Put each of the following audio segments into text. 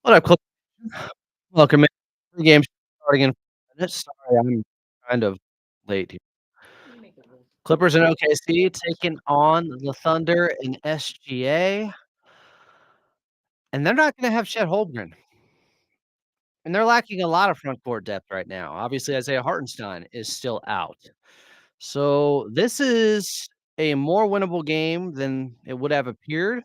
What up, Clip? Welcome in. Pregame starting in 5 minutes. Sorry, I'm kind of late here. Clippers and OKC taking on the Thunder in SGA, and they're not gonna have Chet Holmgren, and they're lacking a lot of front court depth right now. Obviously, Isaiah Hartenstein is still out. So, this is a more winnable game than it would have appeared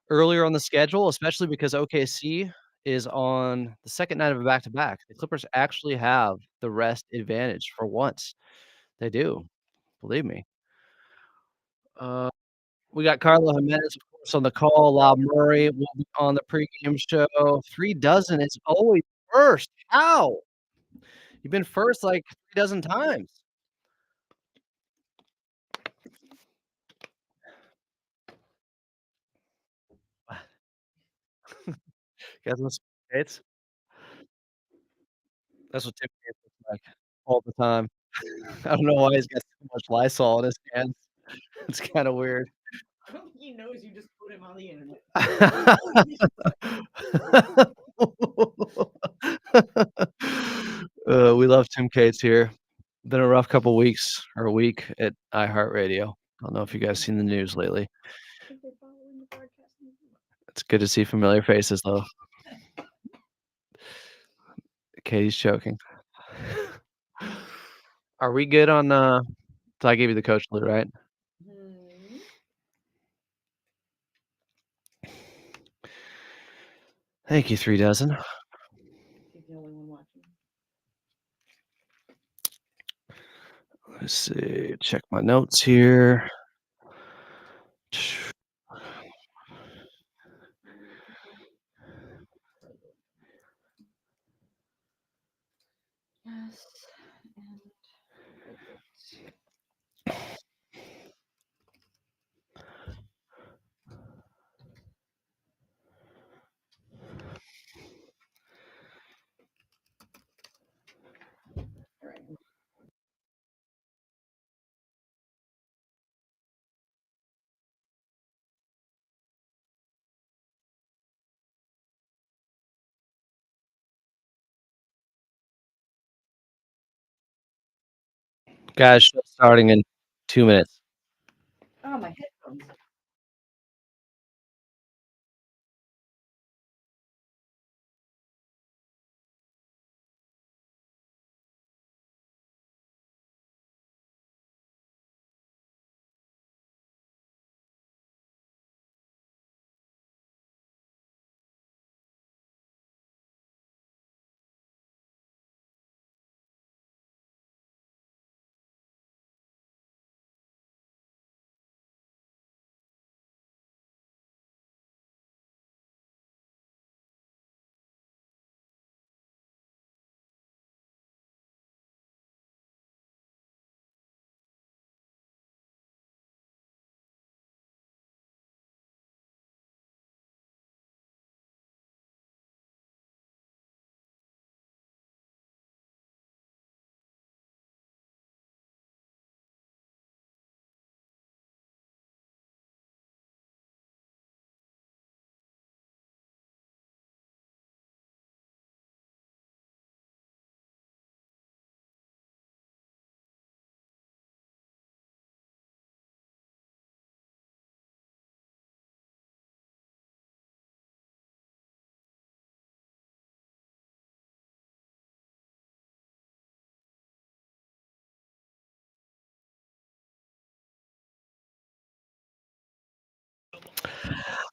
earlier on the schedule, especially because OKC is on the second night of a back-to-back. The Clippers actually have the rest advantage for once. They do, believe me. Uh, we got Carlo Jimenez, of course, on the call. Lob Murray will be on the pregame show. 3 dozen is always first. How? You've been first like 3 dozen times. Guys want some Gates? That's what Tim Gates looks like all the time. I don't know why he's got so much Lysol in his hands. It's kinda weird. I don't think he knows you just put him on the internet. We love Tim Cates here. Been a rough couple weeks or a week at iHeartRadio. I don't know if you guys seen the news lately. I think they're following the broadcast news. It's good to see familiar faces, though. Katie's choking. Are we good on, so I gave you the coach Lue, right? Mhm. Thank you, 3 dozen. He's the only one watching. Let's see, check my notes here. Yes, and alright. Guys, show starting in 2 minutes. Oh, my headphones.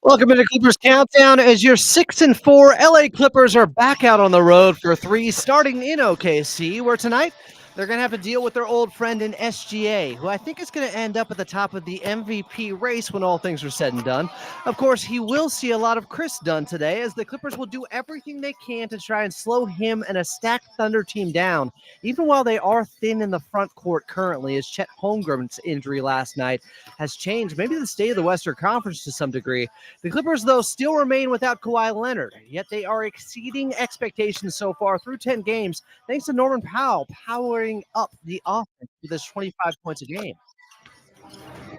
Welcome into Clippers Countdown as your 6-4 LA Clippers are back out on the road for 3, starting in OKC, where tonight they're going to have to deal with their old friend in SGA, who I think is going to end up at the top of the MVP race when all things are said and done. Of course, he will see a lot of Chris Dunn today, as the Clippers will do everything they can to try and slow him and a stacked Thunder team down, even while they are thin in the front court currently, as Chet Holmgren's injury last night has changed maybe the state of the Western Conference to some degree. The Clippers, though, still remain without Kawhi Leonard, yet they are exceeding expectations so far through 10 games, thanks to Norman Powell powering up the offense with his 25 points a game.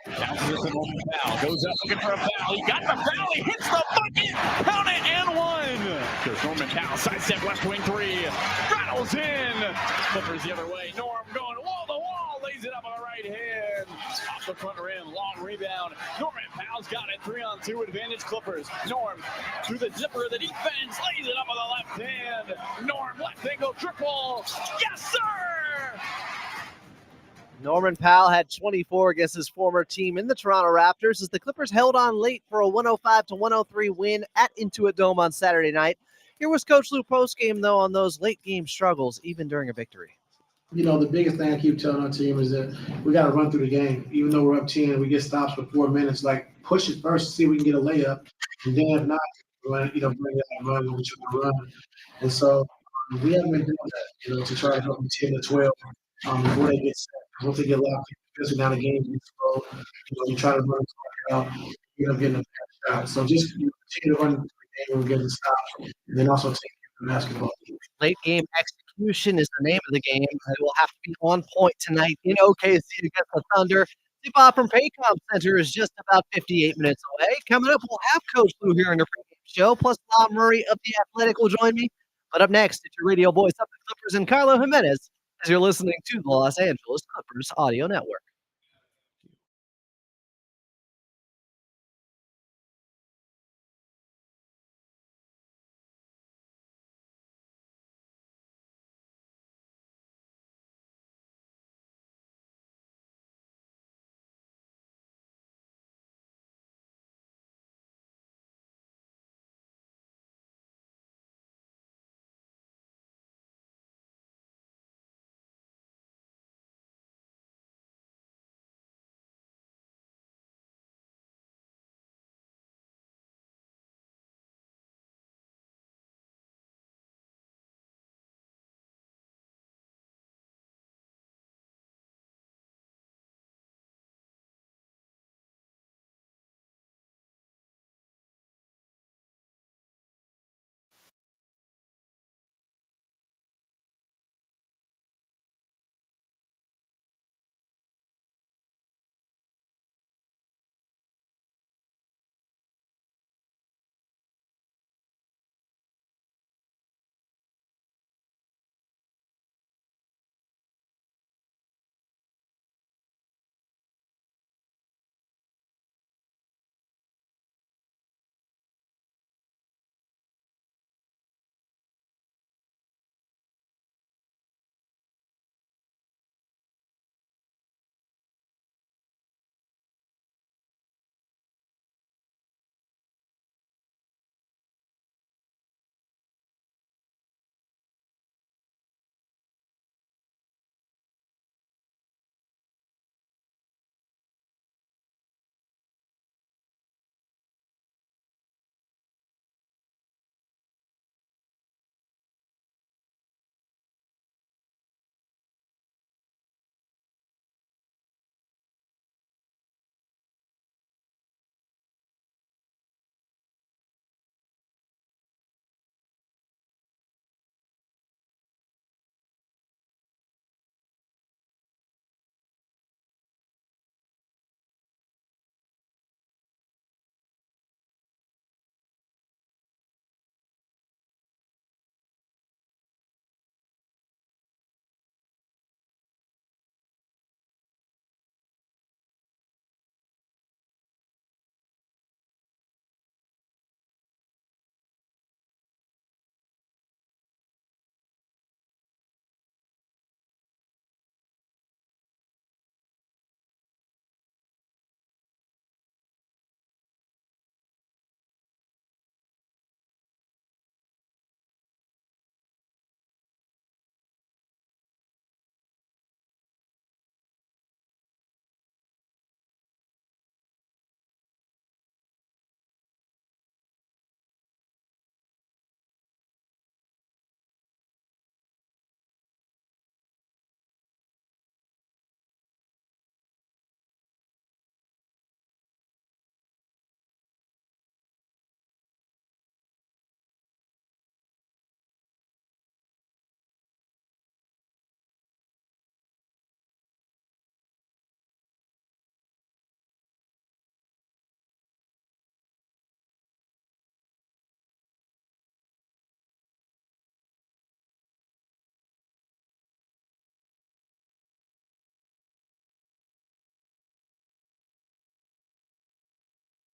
Now here's the Norman Powell. Goes up looking for a foul. He got the foul. He hits the bucket. Count it and one. Cal sidestep left wing three. Rattles in. Clippers the other way. Norm going wall to wall. Lays it up on the right hand. Off the front rim. Long rebound. Norman Powell's got it. 3-on-2 advantage Clippers. Norm through the zipper of the defense. Lays it up on the left hand. Norm left angle triple. Yes, sir! Norman Powell had 24 against his former team in the Toronto Raptors as the Clippers held on late for a 105-103 win at Intuit Dome on Saturday night. Here was Coach Lue postgame, though, on those late-game struggles, even during a victory. You know, the biggest thing I keep telling our team is that we got to run through the game. Even though we're up 10, we get stops for 4 minutes. Like, push it first, see if we can get a layup. And then if not, bring it out, run what we try to run. And so we haven't been doing that, to try to help them 10 to 12 before they get set. Once they get locked, especially now the game gets slow, you try to run the clock out, getting a bad shot. So just continue to run the game and get the stops, and then also take care of the basketball. Late game execution is the name of the game. It will have to be on point tonight in OKC against the Thunder. Tip-off from Pregame Center is just about 58 minutes away. Coming up, we'll have Coach Lue here in the pregame show, plus Bob Murray of The Athletic will join me. But up next, it's your radio voice of the Clippers and Carlo Jimenez as you're listening to the Los Angeles Clippers Audio Network.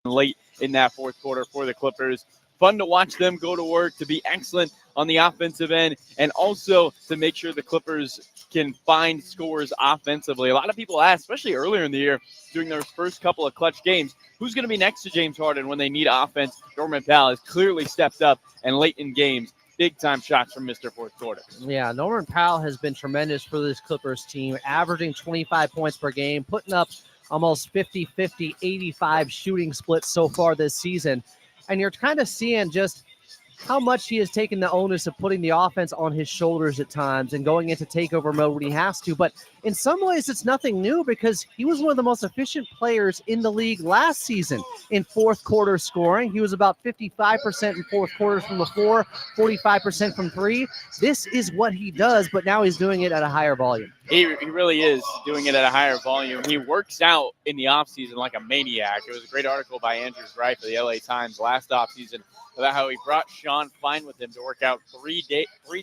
late in that fourth quarter for the Clippers. Fun to watch them go to work, to be excellent on the offensive end, and also to make sure the Clippers can find scores offensively. A lot of people ask, especially earlier in the year, during their first couple of clutch games, who's going to be next to James Harden when they need offense? Norman Powell has clearly stepped up, and late in games, big-time shots from Mr. Fourth Quarter. Yeah, Norman Powell has been tremendous for this Clippers team, averaging 25 points per game, putting up almost 50-50, 85 shooting splits so far this season. And you're kind of seeing just how much he has taken the onus of putting the offense on his shoulders at times and going into takeover mode when he has to. But in some ways, it's nothing new because he was one of the most efficient players in the league last season in fourth quarter scoring. He was about 55% in fourth quarters from the floor, 45% from three. This is what he does, but now he's doing it at a higher volume. He really is doing it at a higher volume. He works out in the offseason like a maniac. It was a great article by Andrew Wright for the LA Times last offseason about how he brought Sean Fine with him to work out 3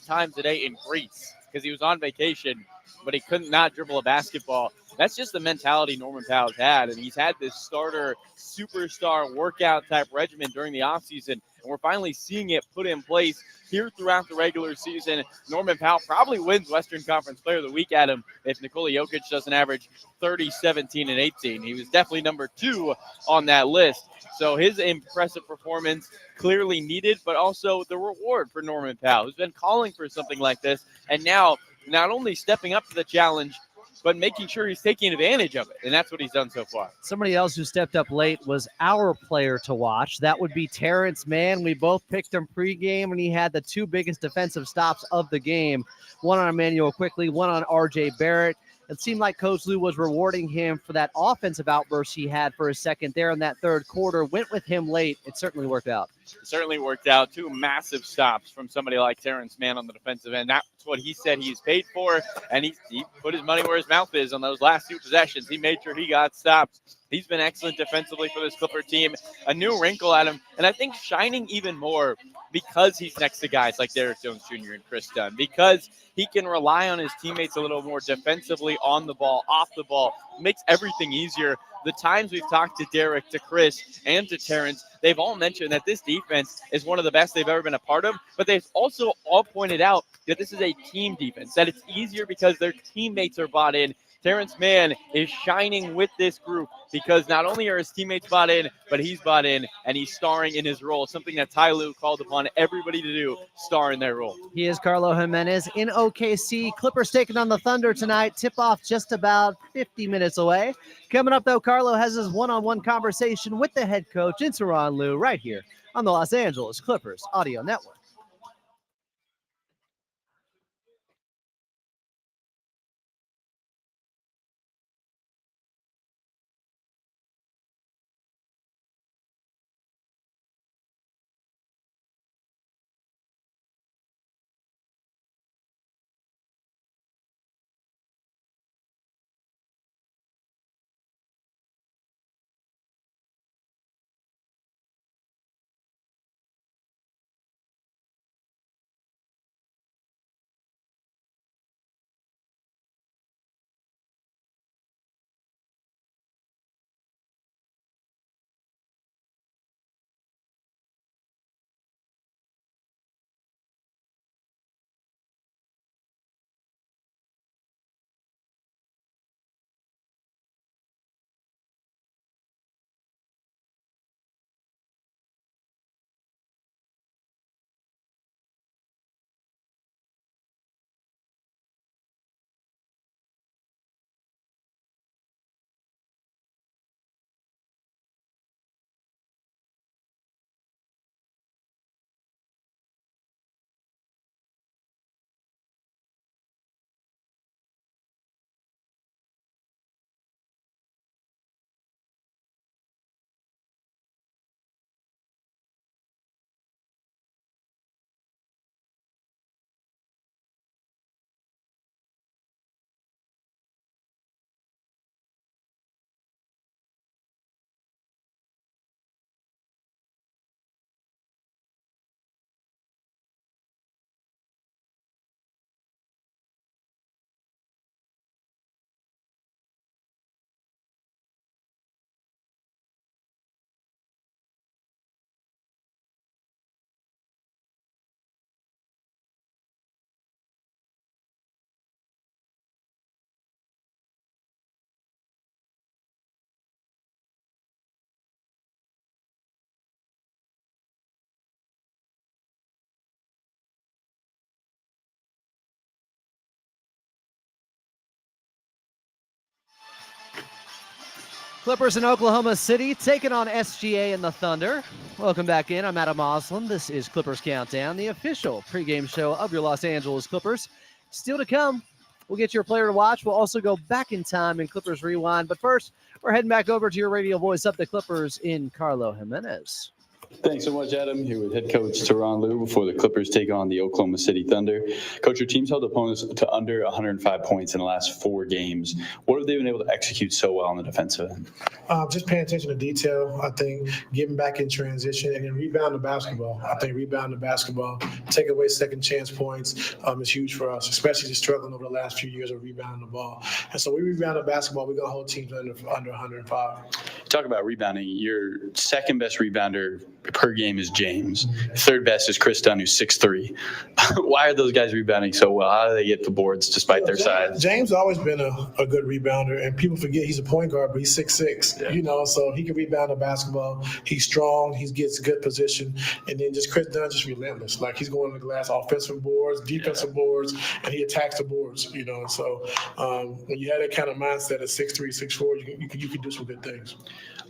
times a day in Greece because he was on vacation, but he couldn't not dribble a basketball. That's just the mentality Norman Powell's had, and he's had this starter, superstar workout type regimen during the offseason, and we're finally seeing it put in place here throughout the regular season. Norman Powell probably wins Western Conference Player of the Week at him if Nikola Jokic doesn't average 30, 17, and 18. He was definitely number 2 on that list. So his impressive performance clearly needed, but also the reward for Norman Powell, who's been calling for something like this, and now not only stepping up to the challenge, but making sure he's taking advantage of it. And that's what he's done so far. Somebody else who stepped up late was our player to watch. That would be Terrence Mann. We both picked him pregame, and he had the 2 biggest defensive stops of the game. One on Emmanuel Quickly, one on R.J. Barrett. It seemed like Coach Lue was rewarding him for that offensive outburst he had for a second there in that third quarter. Went with him late. It certainly worked out. It certainly worked out. 2 massive stops from somebody like Terrence Mann on the defensive end. That's what he said he's paid for, and he put his money where his mouth is on those last 2 possessions. He made sure he got stopped. He's been excellent defensively for this Clipper team. A new wrinkle at him, and I think shining even more because he's next to guys like Derrick Jones Jr. and Chris Dunn, because he can rely on his teammates a little more defensively on the ball, off the ball. Makes everything easier. The times we've talked to Derrick, to Chris, and to Terrence, they've all mentioned that this defense is one of the best they've ever been a part of, but they've also all pointed out that this is a team defense, that it's easier because their teammates are bought in. Terrence Mann is shining with this group because not only are his teammates bought in, but he's bought in, and he's starring in his role, something that Ty Lue called upon everybody to do, star in their role. He is Carlo Jimenez in OKC. Clippers taking on the Thunder tonight. Tip-off just about 50 minutes away. Coming up, though, Carlo has his one-on-one conversation with the head coach, Tyronn Lue, right here on the Los Angeles Clippers Audio Network. Clippers in Oklahoma City taking on SGA and the Thunder. Welcome back in. I'm Adam Moslem. This is Clippers Countdown, the official pregame show of your Los Angeles Clippers. Still to come, we'll get your player to watch. We'll also go back in time in Clippers Rewind. But first, we're heading back over to your radio voice of the Clippers in Carlo Jimenez. Thanks so much, Adam. Here with head coach Tyronn Lue before the Clippers take on the Oklahoma City Thunder. Coach, your team's held opponents to under 105 points in the last 4 games. What have they been able to execute so well on the defensive end? Just paying attention to detail, I think, getting back in transition, and then rebound the basketball. I think rebound the basketball, take away second chance points is huge for us, especially just struggling over the last few years of rebounding the ball. And so we rebound the basketball, we're going to hold teams under 105. Talk about rebounding. Your second best rebounder per game is James. Third best is Chris Dunn, who's 6'3". Why are those guys rebounding so well? How do they get the boards despite their size? James always been a good rebounder, and people forget he's a point guard, but he's 6'6". Yeah. So he can rebound the basketball. He's strong. He gets good position. And then just Chris Dunn, just relentless. Like he's going to the glass, offensive boards, defensive boards, and he attacks the boards, So when you have that kind of mindset at 6'3", 6'4", you can do some good things.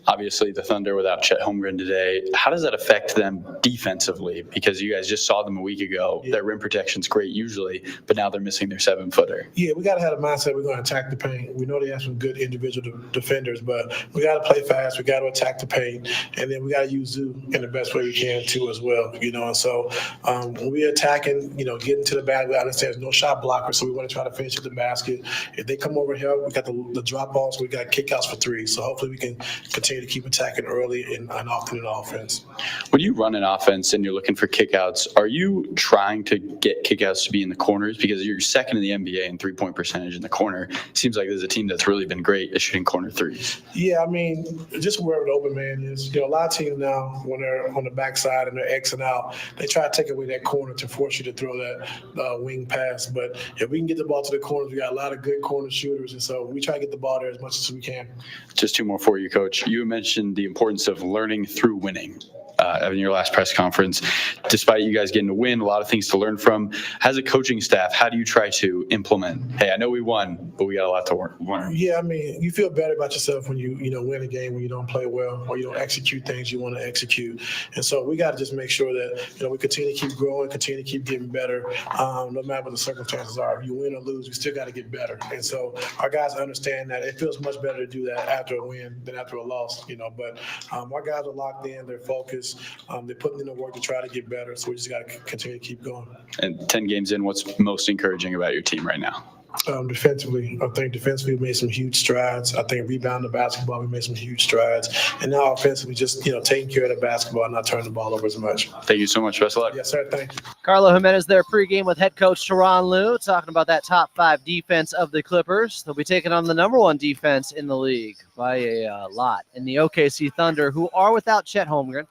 Obviously, the Thunder without Chet Holmgren today, how does that affect them defensively? Because you guys just saw them a week ago. Yeah. Their rim protection's great usually, but now they're missing their 7-footer. Yeah, we got to have a mindset we're going to attack the paint. We know they have some good individual defenders, but we got to play fast. We got to attack the paint, and then we got to use Zoo in the best way we can too as well. And so when we're attacking, getting to the basket, I understand there's no shot blocker, so we want to try to finish at the basket. If they come over here, we got the drop offs, we got kickouts for 3. So hopefully we can continue to keep attacking early and often in offense. When you run an offense and you're looking for kickouts, are you trying to get kickouts to be in the corners? Because you're second in the NBA in 3-point percentage in the corner. It seems like there's a team that's really been great at shooting corner threes. Yeah, I mean, just wherever the open man is. A lot of teams now, when they're on the backside and they're Xing out, they try to take away that corner to force you to throw that wing pass. But if we can get the ball to the corners, we got a lot of good corner shooters, and so we try to get the ball there as much as we can. Just 2 more for you, Coach. You mentioned the importance of learning through winning. In your last press conference, despite you guys getting to win, a lot of things to learn from. As a coaching staff, how do you try to implement, hey, I know we won, but we got a lot to learn? Yeah, I mean, you feel better about yourself when you win a game, when you don't play well, or you don't execute things you want to execute. And so we got to just make sure that, we continue to keep growing, continue to keep getting better, no matter what the circumstances are. If you win or lose, we still got to get better. And so our guys understand that it feels much better to do that after a win than after a loss, But our guys are locked in, they're focused. They're putting in the work to try to get better, so we just got to continue to keep going. And 10 games in, what's most encouraging about your team right now? Defensively, I think defensively we made some huge strides. I think rebounding the basketball, we made some huge strides. And now offensively, just taking care of the basketball and not turning the ball over as much. Thank you so much. Best of luck. Yes, sir. Thank you. Carlo Jimenez there pregame with head coach Tyronn Lue, talking about that top 5 defense of the Clippers. They'll be taking on the number 1 defense in the league by a lot. And the OKC Thunder, who are without Chet Holmgren,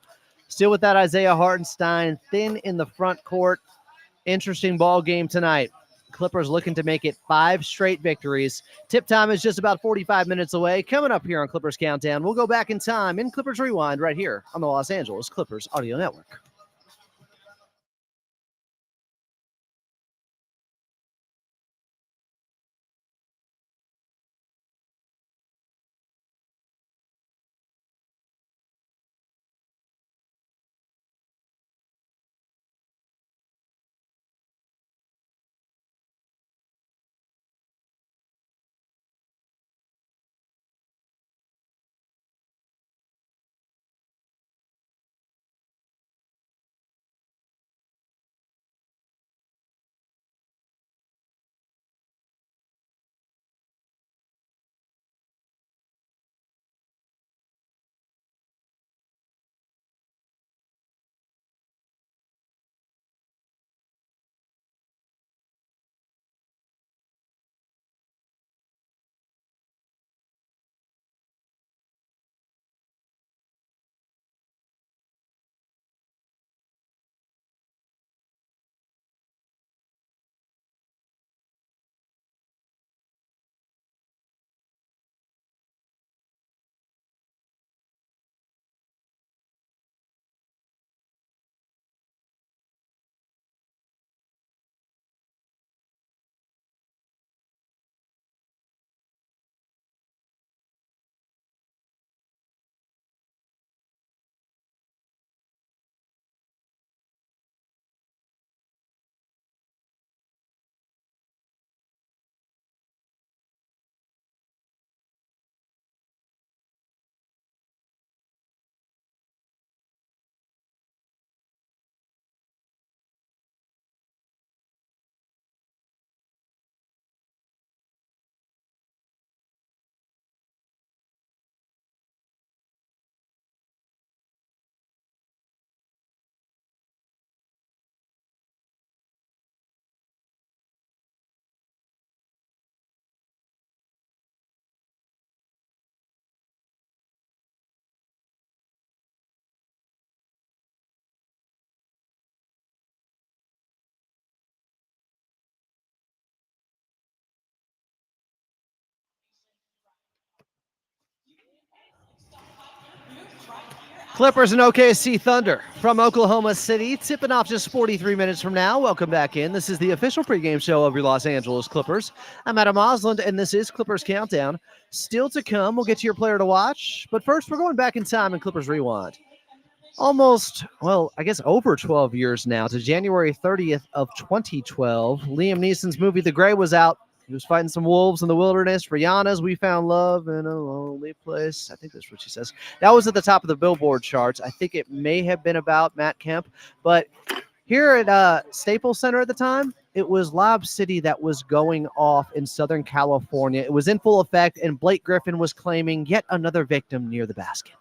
still with that Isaiah Hartenstein, thin in the front court. Interesting ball game tonight. Clippers looking to make it 5 straight victories. Tip time is just about 45 minutes away. Coming up here on Clippers Countdown, we'll go back in time in Clippers Rewind right here on the Los Angeles Clippers Audio Network. Clippers and OKC Thunder from Oklahoma City, tipping off just 43 minutes from now. Welcome back in. This is the official pregame show of your Los Angeles Clippers. I'm Adam Osland, and this is Clippers Countdown. Still to come, we'll get to your player to watch. But first, we're going back in time in Clippers Rewind. Almost, well, I guess over 12 years now, to January 30th of 2012. Liam Neeson's movie The Gray was out. He was fighting some wolves in the wilderness. Rihanna's We Found Love in a Lonely Place. I think that's what she says. That was at the top of the Billboard charts. I think it may have been about Matt Kemp. But here at Staples Center at the time, it was Lob City that was going off in Southern California. It was in full effect, and Blake Griffin was claiming yet another victim near the basket.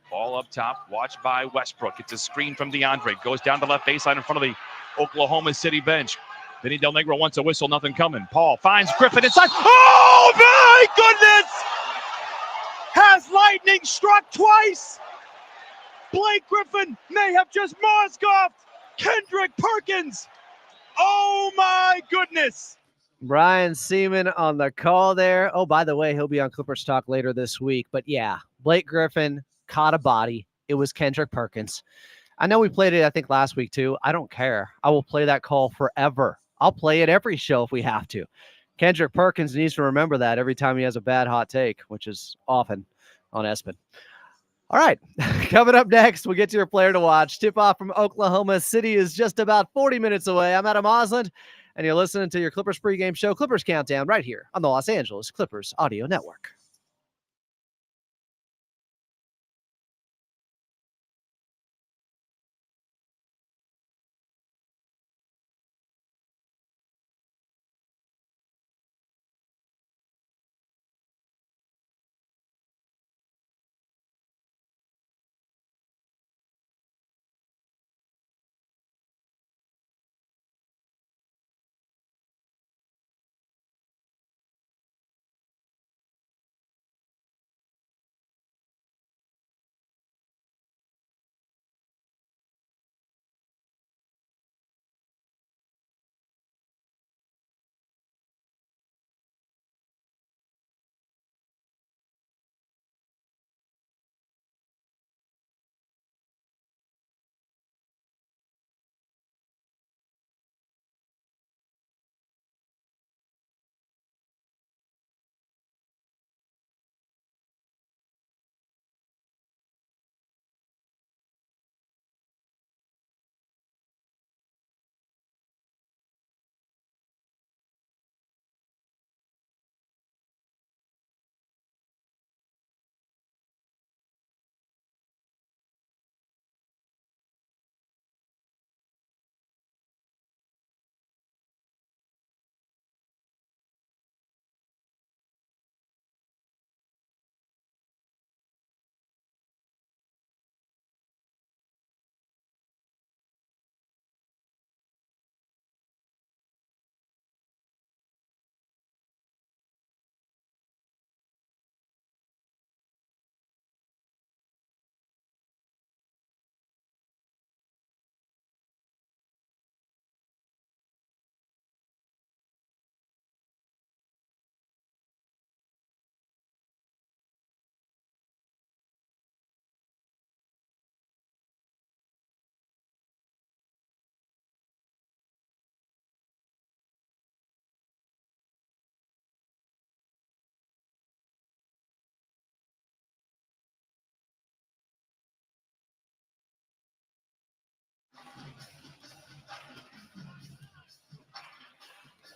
Ball up top, watched by Westbrook. It's a screen from DeAndre. Goes down to left baseline in front of the Oklahoma City bench. Vinny Del Negro wants a whistle, nothing coming. Paul finds Griffin inside. Oh, my goodness! Has lightning struck twice? Blake Griffin may have just Mozgov. Kendrick Perkins. Oh, my goodness. Brian Seaman on the call there. Oh, by the way, he'll be on Clippers Talk later this week. But yeah, Blake Griffin caught a body. It was Kendrick Perkins. I know we played it, I think, last week too. I don't care. I will play that call forever. I'll play it every show if we have to. Kendrick Perkins needs to remember that every time he has a bad hot take, which is often on Espen. All right, coming up next, we'll get to your player to watch. Tip-off from Oklahoma City is just about 40 minutes away. I'm Adam Osland, and you're listening to your Clippers pregame show, Clippers Countdown, right here on the Los Angeles Clippers Audio Network.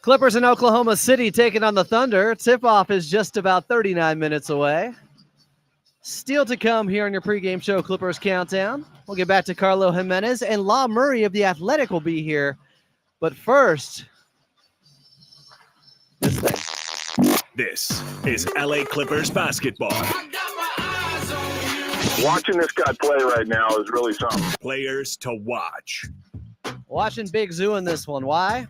Clippers in Oklahoma City taking on the Thunder. Tip-off is just about 39 minutes away. Still to come here on your pregame show, Clippers Countdown. We'll get back to Carlo Jimenez, and La Murray of The Athletic will be here. But first, this thing. This is LA Clippers basketball. Watching this guy play right now is really something. Players to watch. Watching Big Zoo in this one. Why?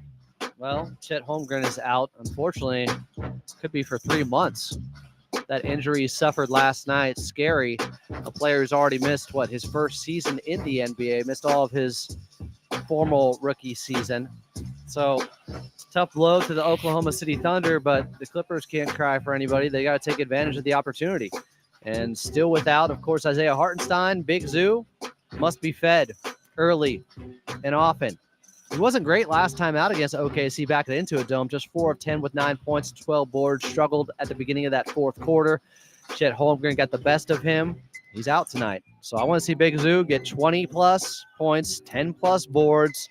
Well, Chet Holmgren is out. Unfortunately, could be for 3 months. That injury he suffered last night, scary. A player who's already missed, his first season in the NBA, missed all of his formal rookie season. So, tough blow to the Oklahoma City Thunder, but the Clippers can't cry for anybody. They got to take advantage of the opportunity. And still without, of course, Isaiah Hartenstein. Big Zoo must be fed early and often. He wasn't great last time out against OKC back at Intuit Dome, just 4 of 10 with 9 points, 12 boards, struggled at the beginning of that fourth quarter. Chet Holmgren got the best of him. He's out tonight. So I want to see Big Zoo get 20-plus points, 10-plus boards,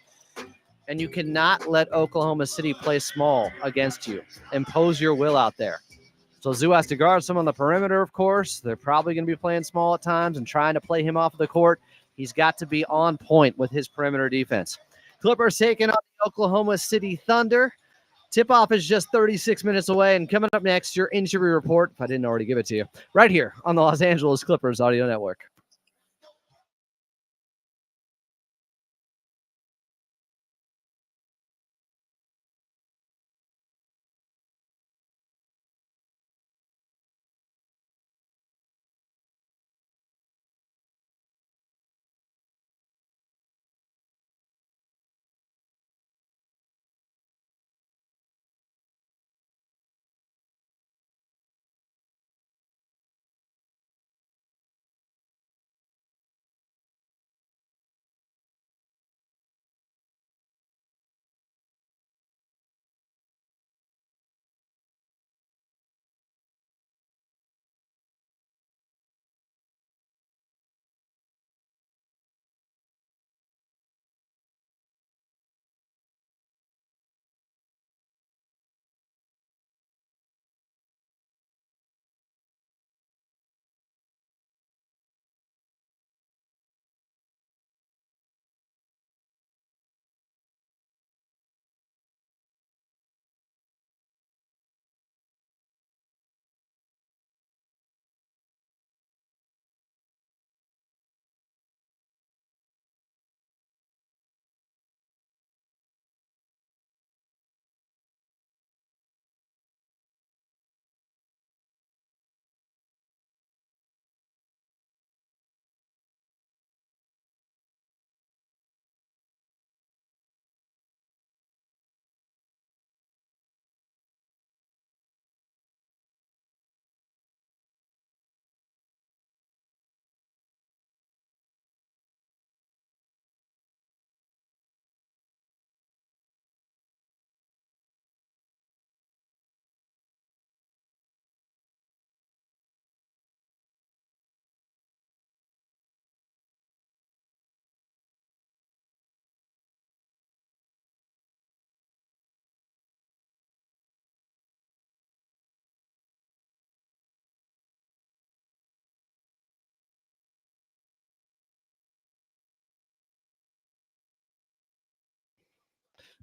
and you cannot let Oklahoma City play small against you. Impose your will out there. So Zoo has to guard some on the perimeter, of course. They're probably going to be playing small at times and trying to play him off of the court. He's got to be on point with his perimeter defense. Clippers taking on the Oklahoma City Thunder. Tip-off is just 36 minutes away, and coming up next, your injury report, if I didn't already give it to you, right here on the Los Angeles Clippers Audio Network.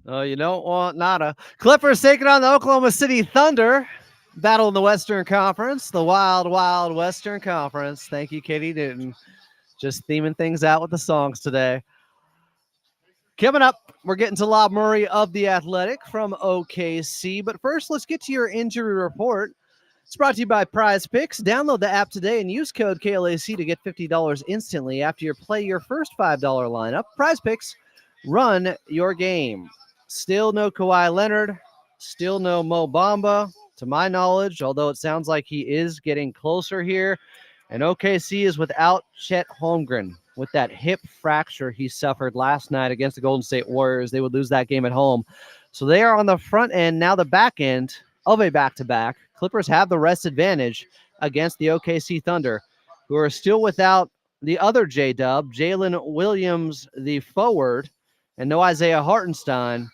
Oh, you don't want nada. Clippers taking on the Oklahoma City Thunder. Battle in the Western Conference, the Wild, Wild Western Conference. Thank you, Katie Newton. Just theming things out with the songs today. Coming up, we're getting to Lob Murray of The Athletic from OKC. But first, let's get to your injury report. It's brought to you by Prize Picks. Download the app today and use code KLAC to get $50 instantly after you play your first $5 lineup. Prize Picks, run your game. Still no Kawhi Leonard. Still no Mo Bamba, to my knowledge, although it sounds like he is getting closer here. And OKC is without Chet Holmgren with that hip fracture he suffered last night against the Golden State Warriors. They would lose that game at home. So they are on the front end, now the back end of a back-to-back. Clippers have the rest advantage against the OKC Thunder, who are still without the other J-Dub, Jalen Williams, the forward, and no Isaiah Hartenstein.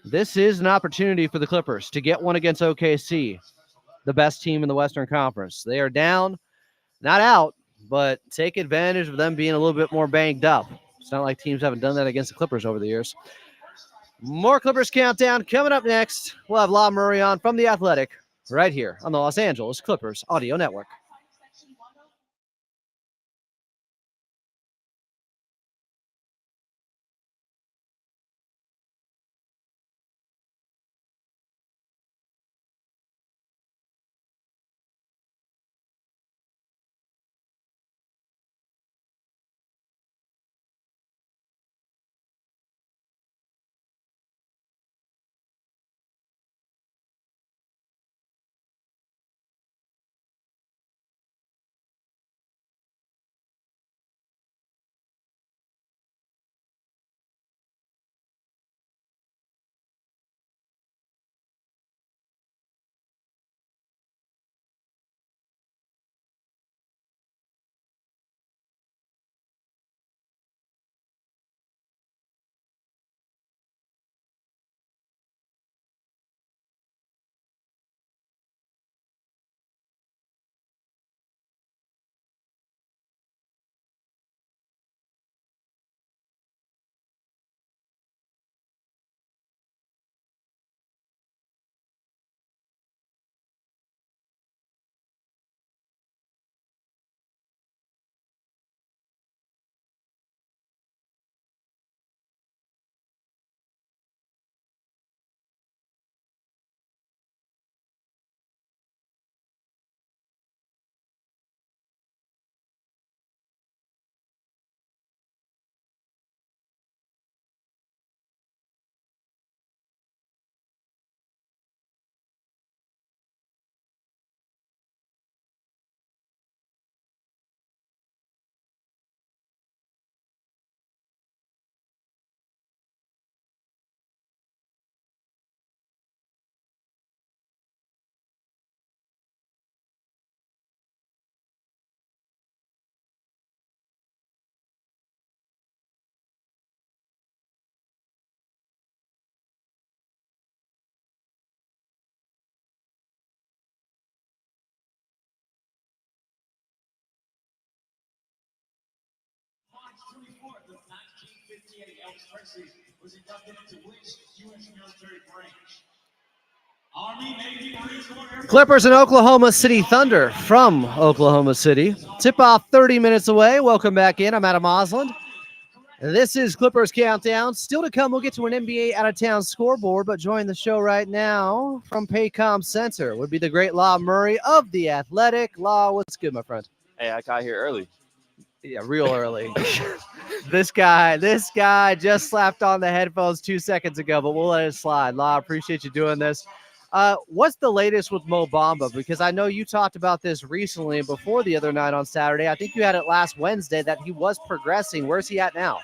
This is an opportunity for the Clippers to get one against OKC, the best team in the Western Conference. They are down, not out, but take advantage of them being a little bit more banged up. It's not like teams haven't done that against the Clippers over the years. More Clippers countdown coming up next. We'll have Lob Murray on from The Athletic right here on the Los Angeles Clippers Audio Network. Clippers and Oklahoma City Thunder from Oklahoma City. Tip-off 30 minutes away. Welcome back in. I'm Adam Osland. This is Clippers Countdown. Still to come, we'll get to an NBA out-of-town scoreboard, but join the show right now from Paycom Center would be the great Law Murray of The Athletic. Law, what's good, my friend? Hey, I got here early. Yeah, real early. This guy just slapped on the headphones 2 seconds ago, but we'll let it slide. Law, appreciate you doing this. What's the latest with Mo Bamba? Because I know you talked about this recently before the other night on Saturday. I think you had it last Wednesday that he was progressing. Where's he at now?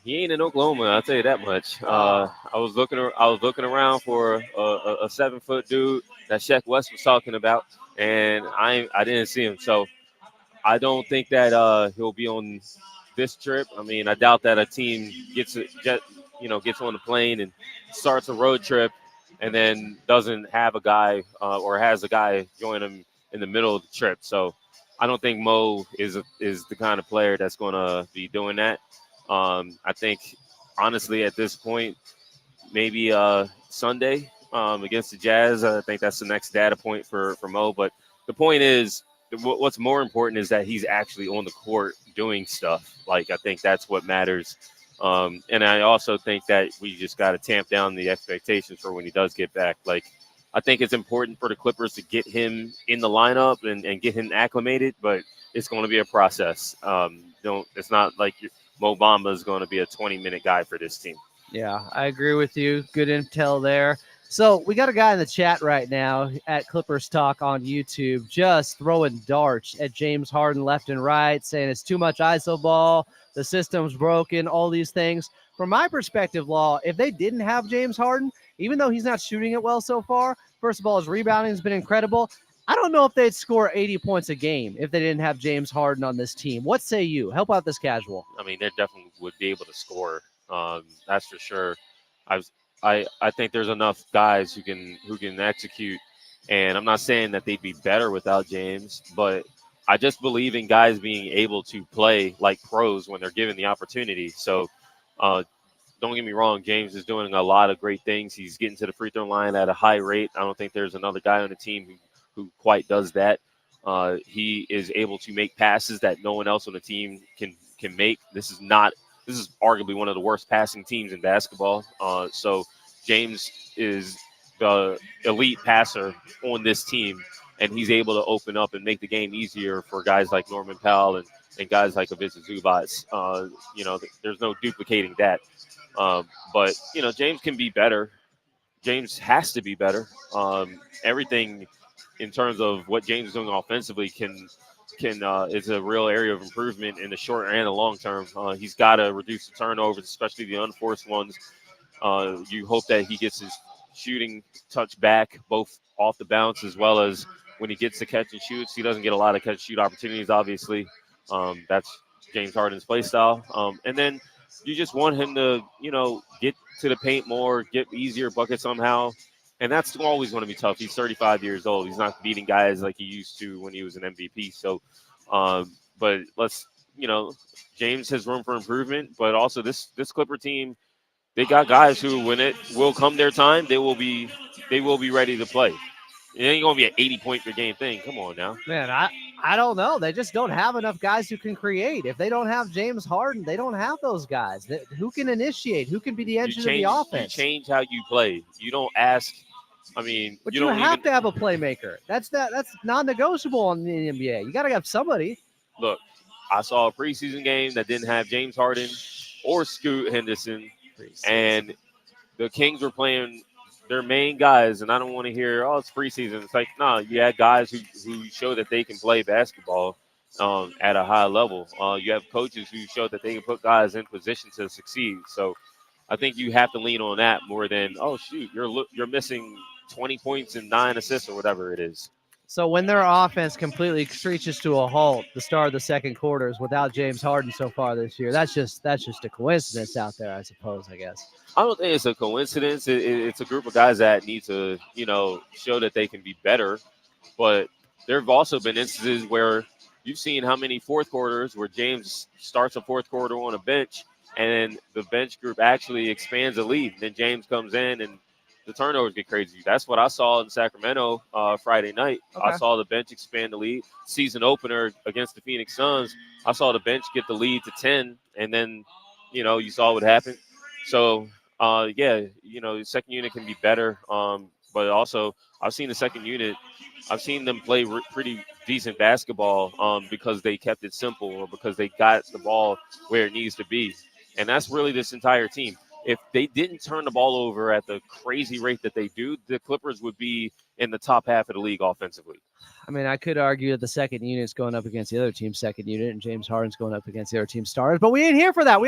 He ain't in Oklahoma, I'll tell you that much. I was looking around for a 7-foot dude that Shaq West was talking about, and I didn't see him. So I don't think that he'll be on this trip. I mean, I doubt that a team gets on the plane and starts a road trip and then doesn't have a guy or has a guy join them in the middle of the trip. So I don't think Mo is the kind of player that's going to be doing that. I think, honestly, at this point, maybe Sunday against the Jazz. I think that's the next data point for Mo. But the point is, what's more important is that he's actually on the court doing stuff. Like, I think that's what matters. And I also think that we just got to tamp down the expectations for when he does get back. Like, I think it's important for the Clippers to get him in the lineup and get him acclimated, but it's going to be a process. It's not like Mo Bamba is going to be a 20-minute guy for this team. Yeah, I agree with you. Good intel there. So we got a guy in the chat right now at Clippers Talk on YouTube just throwing darts at James Harden left and right, saying it's too much ISO ball, the system's broken, all these things. From my perspective, Law, if they didn't have James Harden, even though he's not shooting it well so far, first of all, his rebounding has been incredible. I don't know if they'd score 80 points a game if they didn't have James Harden on this team. What say you? Help out this casual. I mean, they definitely would be able to score. That's for sure. I think there's enough guys who can execute, and I'm not saying that they'd be better without James, but I just believe in guys being able to play like pros when they're given the opportunity. So don't get me wrong, James is doing a lot of great things. He's getting to the free throw line at a high rate. I don't think there's another guy on the team who quite does that. He is able to make passes that no one else on the team can make. This is arguably one of the worst passing teams in basketball. So James is the elite passer on this team, and he's able to open up and make the game easier for guys like Norman Powell and guys like Ivica Zubac. There's no duplicating that. But James can be better. James has to be better. Everything in terms of what James is doing offensively is a real area of improvement in the short and the long term. He's got to reduce the turnovers, especially the unforced ones. You hope that he gets his shooting touch back, both off the bounce as well as when he gets to catch and shoots. He doesn't get a lot of catch and shoot opportunities, obviously. That's James Harden's play style. And then you just want him to, get to the paint more, get easier buckets somehow. And that's always going to be tough. He's 35 years old. He's not beating guys like he used to when he was an MVP. So, but James has room for improvement. But also this Clipper team, they got guys who, when it will come their time, they will be ready to play. It ain't going to be an 80-point per game thing. Come on now. Man, I don't know. They just don't have enough guys who can create. If they don't have James Harden, they don't have those guys. Who can initiate? Who can be the engine of the offense? You change how you play. You don't ask. I mean, but you have to have a playmaker. That's non-negotiable in the NBA. You got to have somebody. Look, I saw a preseason game that didn't have James Harden or Scoot Henderson, and the Kings were playing their main guys, and I don't want to hear, it's preseason. It's like, no, you had guys who show that they can play basketball at a high level. You have coaches who show that they can put guys in position to succeed. So I think you have to lean on that more than, you're missing 20 points and 9 assists or whatever it is. So when their offense completely screeches to a halt the start of the second quarters without James Harden so far this year, that's just a coincidence out there, I suppose, I guess. I don't think it's a coincidence. It's a group of guys that need to, show that they can be better. But there have also been instances where you've seen how many fourth quarters where James starts a fourth quarter on a bench, and the bench group actually expands the lead. Then James comes in, and the turnovers get crazy. That's what I saw in Sacramento Friday night. Okay. I saw the bench expand the lead. Season opener against the Phoenix Suns, I saw the bench get the lead to 10, and then, you saw what happened. So, the second unit can be better. But also, I've seen the second unit. I've seen them play pretty decent basketball because they kept it simple or because they got the ball where it needs to be. And that's really this entire team. If they didn't turn the ball over at the crazy rate that they do, the Clippers would be in the top half of the league offensively. I mean, I could argue that the second unit's going up against the other team's second unit, and James Harden's going up against the other team's stars. But we ain't here for that.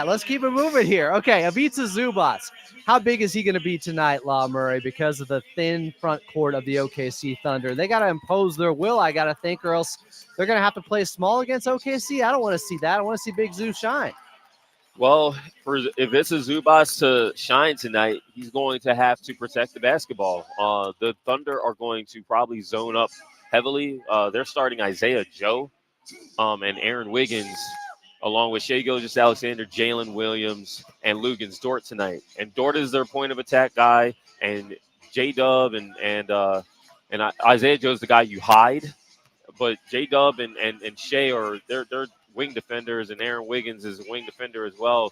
Let's keep it moving here. Okay, Ivica Zubac. How big is he going to be tonight, Law Murray, because of the thin front court of the OKC Thunder? They got to impose their will, I got to think, or else they're going to have to play small against OKC. I don't want to see that. I want to see Big Zoo shine. Well, if it's a Zubac to shine tonight, he's going to have to protect the basketball. The Thunder are going to probably zone up heavily. They're starting Isaiah Joe and Aaron Wiggins, along with Shai Gilgeous-Alexander, Jalen Williams, and Luguentz Dort tonight. And Dort is their point of attack guy, and J-Dub and Isaiah Joe is the guy you hide. But J-Dub and Shai are they're wing defenders, and Aaron Wiggins is a wing defender as well.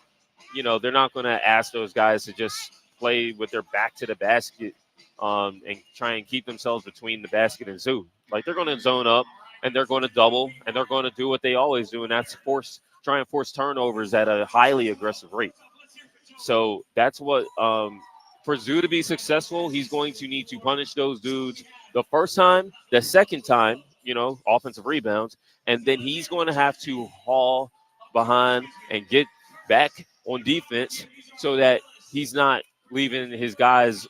They're not going to ask those guys to just play with their back to the basket and try and keep themselves between the basket and Zoo. Like, they're going to zone up, and they're going to double, and they're going to do what they always do, and that's try and force turnovers at a highly aggressive rate. So that's what for Zoo to be successful, he's going to need to punish those dudes the first time, the second time, offensive rebounds, and then he's going to have to haul behind and get back on defense so that he's not leaving his guys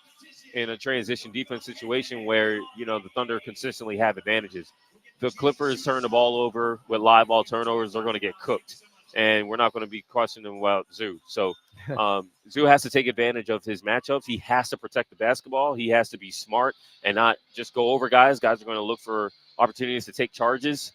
in a transition defense situation where, the Thunder consistently have advantages. The Clippers turn the ball over with live ball turnovers, they're going to get cooked. And we're not going to be questioning about Zoo. So Zoo has to take advantage of his matchups. He has to protect the basketball. He has to be smart and not just go over guys. Guys are going to look for opportunities to take charges.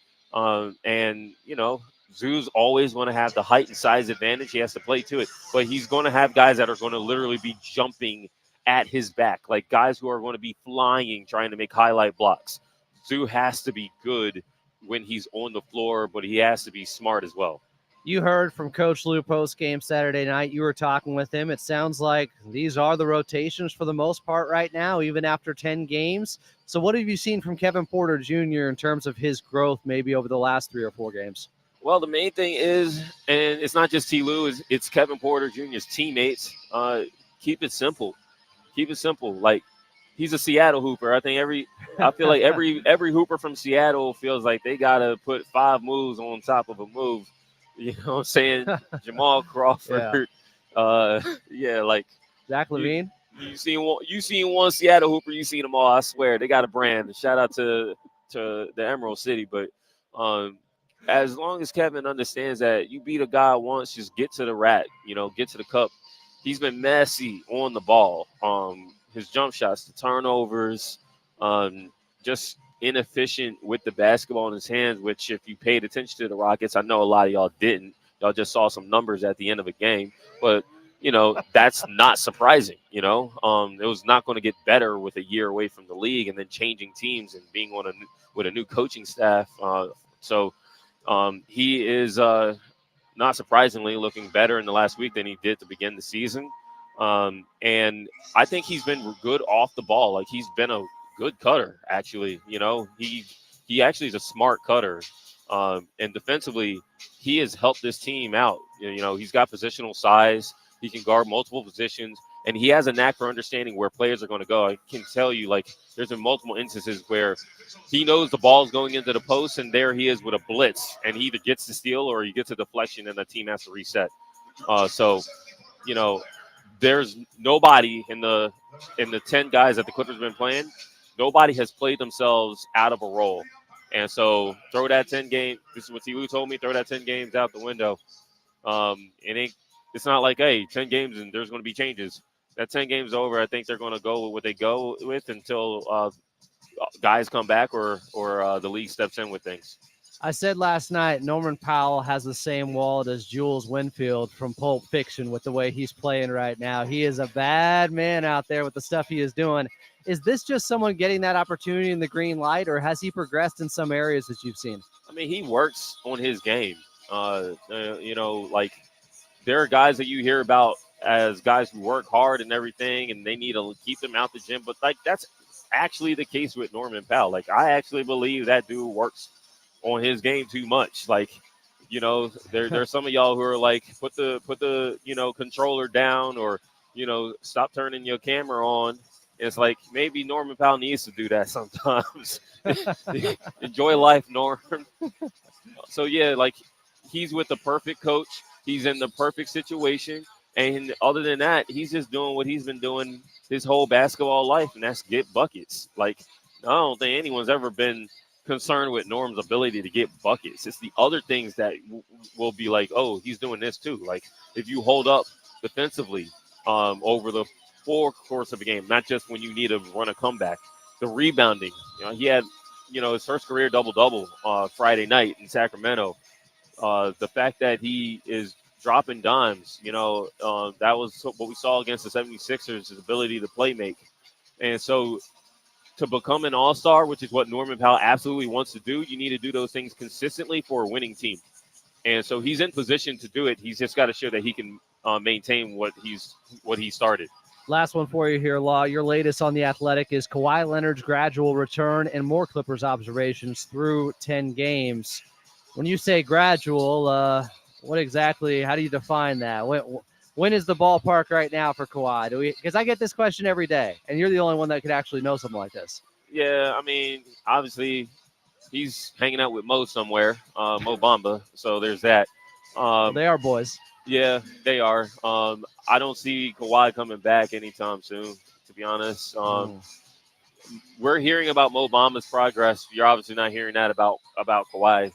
Zoo's always going to have the height and size advantage. He has to play to it. But he's going to have guys that are going to literally be jumping at his back, like guys who are going to be flying, trying to make highlight blocks. Zoo has to be good when he's on the floor, but he has to be smart as well. You heard from Coach Lue post-game Saturday night. You were talking with him. It sounds like these are the rotations for the most part right now, even after 10 games. So what have you seen from Kevin Porter Jr. in terms of his growth maybe over the last 3 or 4 games? Well, the main thing is, and it's not just T. Lue, it's Kevin Porter Jr.'s teammates. Keep it simple. Keep it simple. Like, he's a Seattle hooper. I feel like every hooper from Seattle feels like they got to put 5 moves on top of a move. You know what I'm saying? Jamal Crawford. Yeah. Like Zach LaVine. You seen one Seattle hooper, you seen them all. I swear, they got a brand. Shout out to the Emerald City. But as long as Kevin understands that you beat a guy once, just get to the rack. Get to the cup. He's been messy on the ball. His jump shots, the turnovers, just inefficient with the basketball in his hands, which if you paid attention to the Rockets, I know a lot of y'all didn't. Y'all just saw some numbers at the end of a game. But, that's not surprising. It was not going to get better with a year away from the league and then changing teams and being with a new coaching staff. So he is, not surprisingly, looking better in the last week than he did to begin the season. And I think he's been good off the ball. Like, he's been a good cutter, actually. He actually is a smart cutter. And defensively, he has helped this team out. He's got positional size. He can guard multiple positions. And he has a knack for understanding where players are going to go. I can tell you, there's been multiple instances where he knows the ball's going into the post, and there he is with a blitz. And he either gets the steal or he gets a deflection, and the team has to reset. There's nobody in the 10 guys that the Clippers have been playing, nobody has played themselves out of a role. And so throw that 10 game. This is what T. Lue told me. Throw that 10 games out the window. It's not like, hey, 10 games and there's going to be changes. That 10 games over, I think they're going to go with what they go with until guys come back or the league steps in with things. I said last night, Norman Powell has the same wallet as Jules Winfield from Pulp Fiction with the way he's playing right now. He is a bad man out there with the stuff he is doing. Is this just someone getting that opportunity in the green light, or has he progressed in some areas that you've seen? I mean, he works on his game. Like there are guys that you hear about as guys who work hard and everything, and they need to keep them out the gym. But like that's actually the case with Norman Powell. Like I actually believe that dude works on his game too much. Like, there's some of y'all who are like, put the controller down, or stop turning your camera on. It's like maybe Norman Powell needs to do that sometimes. Enjoy life, Norm. So yeah, like he's with the perfect coach. He's in the perfect situation. And other than that, he's just doing what he's been doing his whole basketball life, and that's get buckets. Like, I don't think anyone's ever been concerned with Norm's ability to get buckets. It's the other things that will be like, oh, he's doing this too. Like, if you hold up defensively over the full course of a game, not just when you need to run a comeback, the rebounding. He had, his first career double-double Friday night in Sacramento. The fact that he is dropping dimes, that was what we saw against the 76ers, his ability to play make. And so to become an all-star, which is what Norman Powell absolutely wants to do, you need to do those things consistently for a winning team. And so he's in position to do it. He's just got to show that he can maintain what he started. Last one for you here, Law. Your latest on The Athletic is Kawhi Leonard's gradual return and more Clippers observations through 10 games. When you say gradual, what exactly, how do you define that? When is the ballpark right now for Kawhi? Because I get this question every day, and you're the only one that could actually know something like this. Yeah, I mean, obviously he's hanging out with Mo somewhere, Mo Bamba. So there's that. They are boys. Yeah, they are. I don't see Kawhi coming back anytime soon, to be honest. We're hearing about Mo Bamba's progress. You're obviously not hearing that about Kawhi.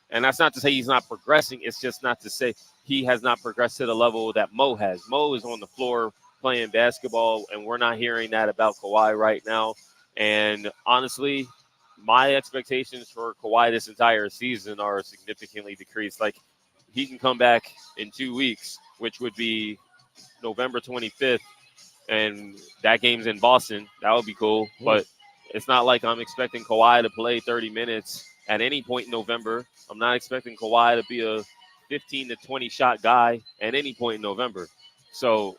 And that's not to say he's not progressing. It's just not to say he has not progressed to the level that Mo has. Mo is on the floor playing basketball, and we're not hearing that about Kawhi right now. And honestly, my expectations for Kawhi this entire season are significantly decreased. Like, he can come back in 2 weeks, which would be November 25th, and that game's in Boston. That would be cool. But it's not like I'm expecting Kawhi to play 30 minutes at any point in November. I'm not expecting Kawhi to be a 15 to 20 shot guy at any point in November. So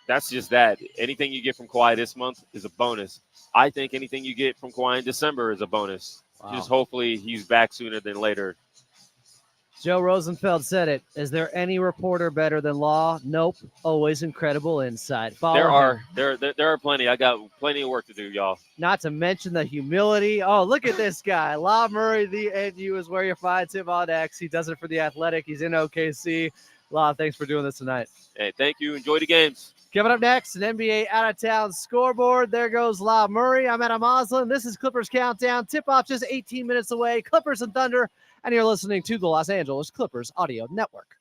that's just that. Anything you get from Kawhi this month is a bonus. I think anything you get from Kawhi in December is a bonus. Wow. Just hopefully he's back sooner than later. Joe Rosenfeld said it. Is there any reporter better than Law? Nope. Always incredible insight. There are plenty. I got plenty of work to do, y'all. Not to mention the humility. Oh, look at this guy. Law Murray, the NU is where you find him on X. He does it for The Athletic. He's in OKC. Law, thanks for doing this tonight. Hey, thank you. Enjoy the games. Coming up next, an NBA out-of-town scoreboard. There goes Law Murray. I'm Adam Moslin. This is Clippers Countdown. Tip-off just 18 minutes away. Clippers and Thunder. And you're listening to the Los Angeles Clippers Audio Network.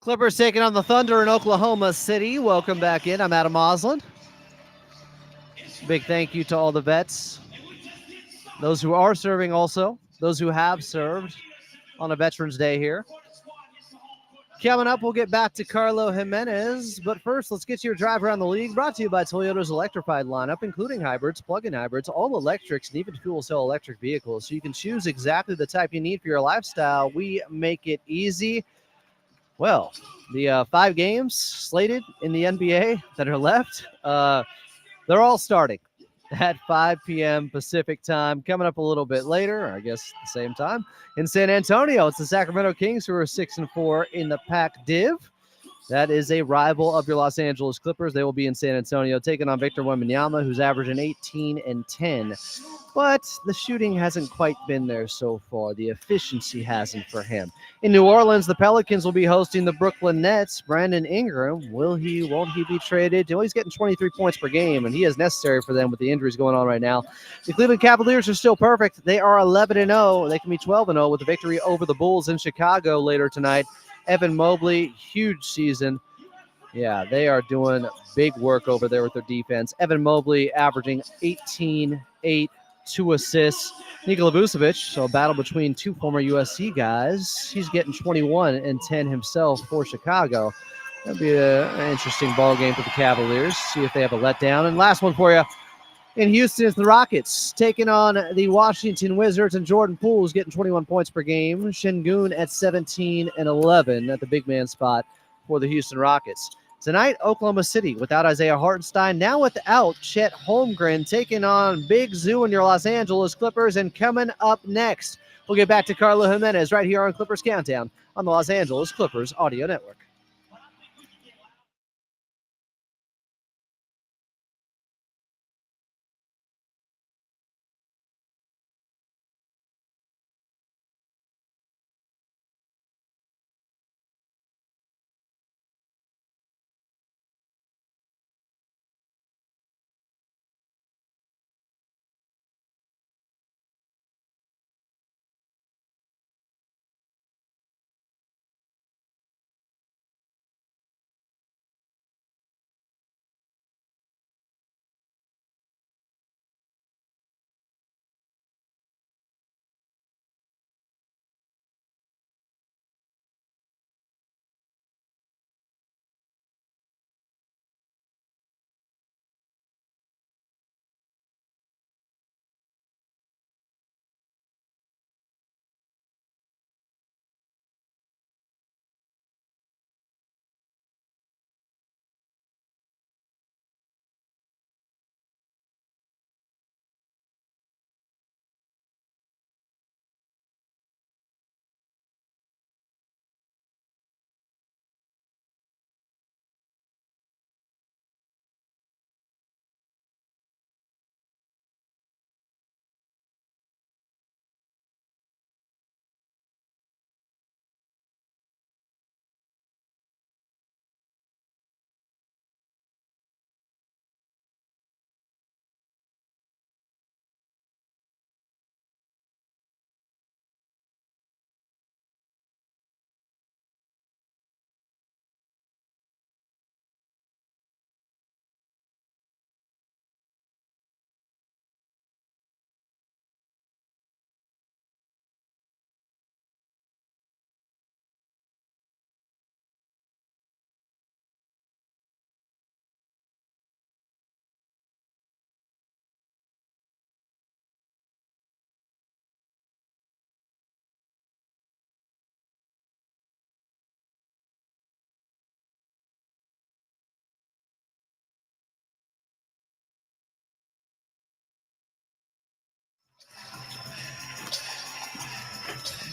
Clippers taking on the Thunder in Oklahoma City. Welcome back in. I'm Adam Osland. Big thank you to all the vets. Those who are serving also. Those who have served on a Veterans Day here. Coming up, we'll get back to Carlo Jimenez. But first, let's get your drive around the league. Brought to you by Toyota's electrified lineup, including hybrids, plug-in hybrids, all electrics, and even fuel cell electric vehicles. So you can choose exactly the type you need for your lifestyle. We make it easy. Well, the 5 games slated in the NBA that are left, they're all starting at 5 p.m. Pacific time. Coming up a little bit later, or I guess the same time, in San Antonio, it's the Sacramento Kings, who are 6-4 in the Pac Div. That is a rival of your Los Angeles Clippers. They will be in San Antonio taking on Victor Wembanyama, who's averaging 18 and 10. But the shooting hasn't quite been there so far. The efficiency hasn't for him. In New Orleans, the Pelicans will be hosting the Brooklyn Nets. Brandon Ingram, won't he be traded? Well, he's getting 23 points per game, and he is necessary for them with the injuries going on right now. The Cleveland Cavaliers are still perfect. They are 11-0. They can be 12-0 with a victory over the Bulls in Chicago later tonight. Evan Mobley, huge season. Yeah, they are doing big work over there with their defense. Evan Mobley averaging 18, 8, 2 assists. Nikola Vucevic, so a battle between 2 former USC guys. He's getting 21 and 10 himself for Chicago. That'll be an interesting ball game for the Cavaliers. See if they have a letdown. And last one for you. In Houston, it's the Rockets taking on the Washington Wizards, and Jordan Poole's getting 21 points per game. Şengün at 17 and 11 at the big man spot for the Houston Rockets. Tonight, Oklahoma City without Isaiah Hartenstein, now without Chet Holmgren, taking on Big Zoo and your Los Angeles Clippers. And coming up next, we'll get back to Carlo Jimenez right here on Clippers Countdown on the Los Angeles Clippers Audio Network.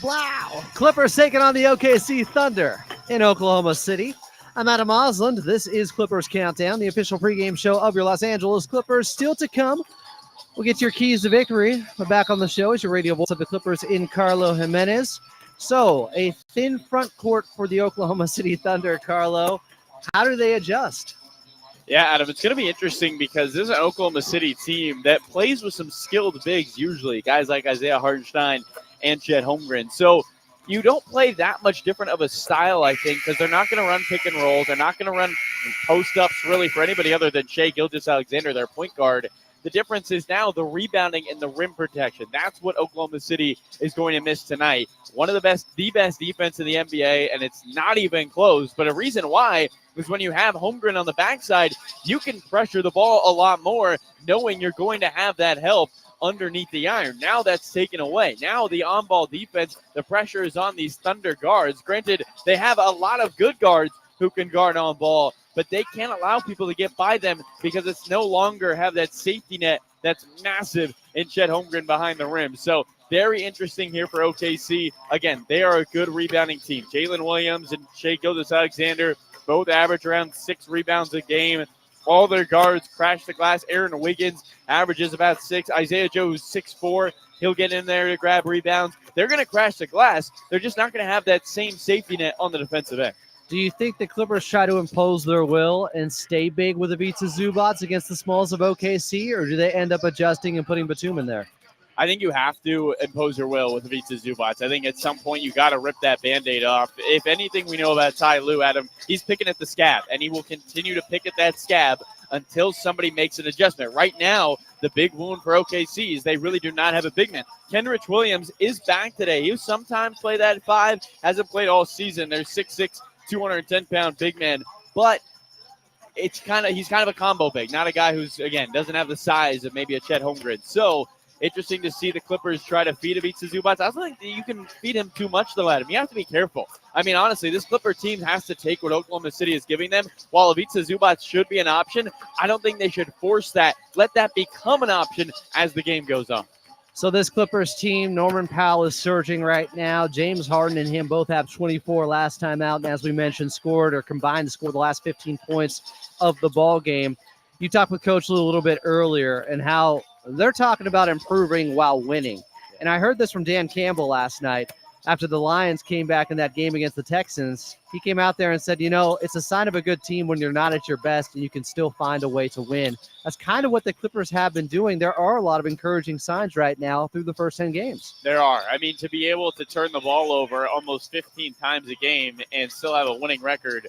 Wow. Clippers taking on the OKC Thunder in Oklahoma City. I'm Adam Osland. This is Clippers Countdown, the official pregame show of your Los Angeles Clippers. Still to come, we'll get your keys to victory. We're back on the show as your radio voice of the Clippers in Carlo Jimenez. So, a thin front court for the Oklahoma City Thunder, Carlo. How do they adjust? Yeah, Adam, it's going to be interesting because this is an Oklahoma City team that plays with some skilled bigs usually, guys like Isaiah Hartenstein and Chet Holmgren. So you don't play that much different of a style, I think, because they're not going to run pick and roll. They're not going to run post-ups really for anybody other than Shai Gilgeous-Alexander, their point guard. The difference is now the rebounding and the rim protection. That's what Oklahoma City is going to miss tonight. One of the best defense in the NBA, and it's not even close. But a reason why is when you have Holmgren on the backside, you can pressure the ball a lot more, knowing you're going to have that help underneath the iron. Now that's taken away. Now the on-ball defense, the pressure is on these Thunder guards. Granted, they have a lot of good guards who can guard on ball, but they can't allow people to get by them because it's no longer have that safety net that's massive in Chet Holmgren behind the rim. So very interesting here for OKC. Again, they are a good rebounding team. Jalen Williams and Shai Gilgeous-Alexander both average around 6 rebounds a game. All their guards crash the glass. Aaron Wiggins averages about 6. Isaiah Joe, who's 6'4", he'll get in there to grab rebounds. They're going to crash the glass. They're just not going to have that same safety net on the defensive end. Do you think the Clippers try to impose their will and stay big with Ivica Zubac against the smalls of OKC, or do they end up adjusting and putting Batum in there? I think you have to impose your will with Ivica Zubac. I think at some point you got to rip that Band-Aid off. If anything we know about Tyronn Lue, Adam, he's picking at the scab, and he will continue to pick at that scab until somebody makes an adjustment. Right now, the big wound for OKC is they really do not have a big man. Kenrich Williams is back today. He'll sometimes play that 5, hasn't played all season. They're 6'6", 210-pound big man, but he's kind of a combo big, not a guy who's, again, doesn't have the size of maybe a Chet Holmgren. So interesting to see the Clippers try to feed Ivica Zubac. I don't think you can feed him too much, though, Adam. You have to be careful. I mean, honestly, this Clipper team has to take what Oklahoma City is giving them. While Ivica Zubac should be an option, I don't think they should force that. Let that become an option as the game goes on. So this Clippers team, Norman Powell is surging right now. James Harden and him both have 24 last time out, and as we mentioned, scored or combined to score the last 15 points of the ball game. You talked with Coach Lue a little bit earlier and how they're talking about improving while winning. And I heard this from Dan Campbell last night after the Lions came back in that game against the Texans. He came out there and said, you know, it's a sign of a good team when you're not at your best and you can still find a way to win. That's kind of what the Clippers have been doing. There are a lot of encouraging signs right now through the first 10 games. There are. I mean, to be able to turn the ball over almost 15 times a game and still have a winning record.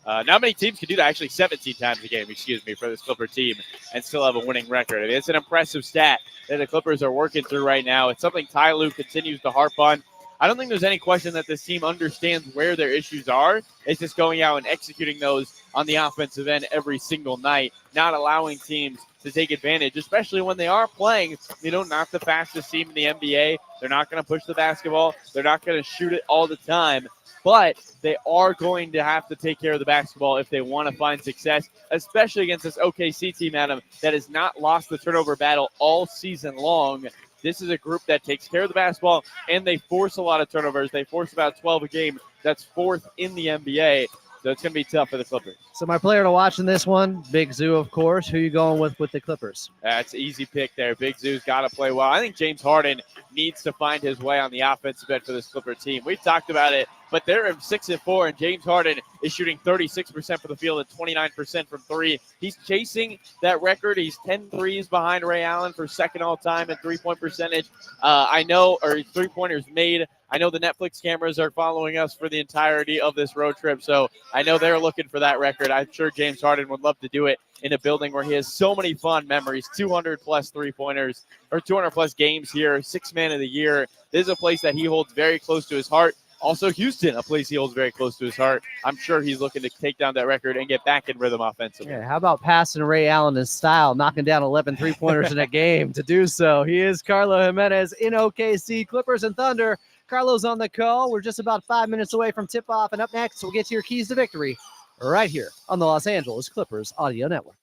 Not many teams can do that. Actually, 17 times a game, for this Clipper team and still have a winning record. I mean, it's an impressive stat that the Clippers are working through right now. It's something Tyronn Lue continues to harp on. I don't think there's any question that this team understands where their issues are. It's just going out and executing those on the offensive end every single night, not allowing teams to take advantage, especially when they are playing, not the fastest team in the NBA. They're not going to push the basketball. They're not going to shoot it all the time. But they are going to have to take care of the basketball if they want to find success, especially against this OKC team, Adam, that has not lost the turnover battle all season long. This is a group that takes care of the basketball, and they force a lot of turnovers. They force about 12 a game. That's 4th in the NBA. So it's going to be tough for the Clippers. So my player to watch in this one, Big Zoo, of course. Who are you going with the Clippers? That's an easy pick there. Big Zoo's got to play well. I think James Harden needs to find his way on the offensive end for this Clipper team. We've talked about it, but they're 6-4, and James Harden is shooting 36% from the field and 29% from 3. He's chasing that record. He's 10 threes behind Ray Allen for second all-time in three-point percentage. Three-pointers made. I know the Netflix cameras are following us for the entirety of this road trip, so I know they're looking for that record. I'm sure James Harden would love to do it in a building where he has so many fun memories, 200-plus three-pointers, or 200-plus games here, 6th man of the year. This is a place that he holds very close to his heart. Also, Houston, a place he holds very close to his heart. I'm sure he's looking to take down that record and get back in rhythm offensively. Yeah, how about passing Ray Allen in style, knocking down 11 three-pointers in a game to do so? He is Carlo Jimenez in OKC, Clippers and Thunder. Carlo's on the call. We're just about 5 minutes away from tip-off, and up next, we'll get to your keys to victory right here on the Los Angeles Clippers Audio Network.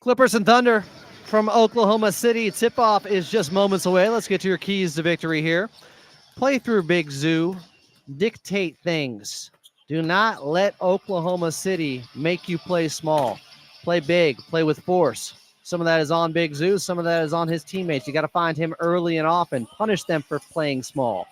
Clippers and Thunder from Oklahoma City. Tip-off is just moments away. Let's get to your keys to victory here. Play through Big Zoo. Dictate things. Do not let Oklahoma City make you play small. Play big. Play with force. Some of that is on Big Zoo. Some of that is on his teammates. You got to find him early and often. Punish them for playing small.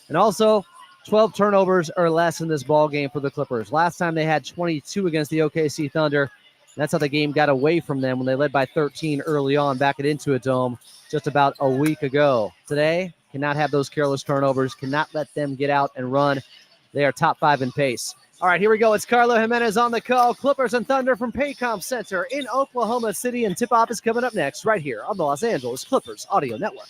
And also, 12 turnovers or less in this ball game for the Clippers. Last time they had 22 against the OKC Thunder. That's how the game got away from them when they led by 13 early on back at Intuit Dome just about a week ago. Today, cannot have those careless turnovers, cannot let them get out and run. They are top 5 in pace. All right, here we go. It's Carlo Jimenez on the call. Clippers and Thunder from Paycom Center in Oklahoma City, and tip-off is coming up next right here on the Los Angeles Clippers Audio Network.